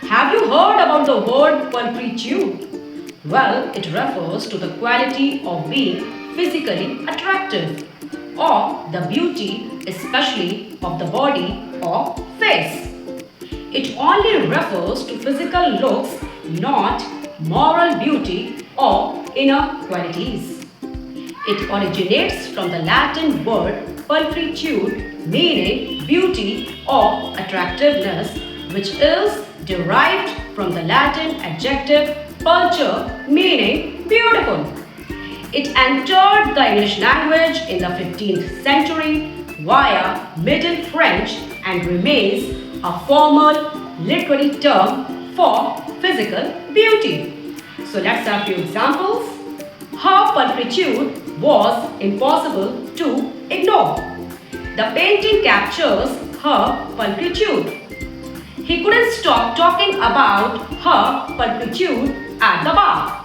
Have you heard about the word pulchritude? Well, it refers to the quality of being physically attractive or the beauty especially of the body or face. It only refers to physical looks, not moral beauty or inner qualities. It originates from the Latin word pulchritude, meaning beauty or attractiveness, which is derived from the Latin adjective pulchre, meaning beautiful. It entered the English language in the 15th century via Middle French and remains a formal literary term for physical beauty. So let's have a few examples. Her pulchritude was impossible to ignore. The painting captures her pulchritude. He couldn't stop talking about her pulchritude at the bar.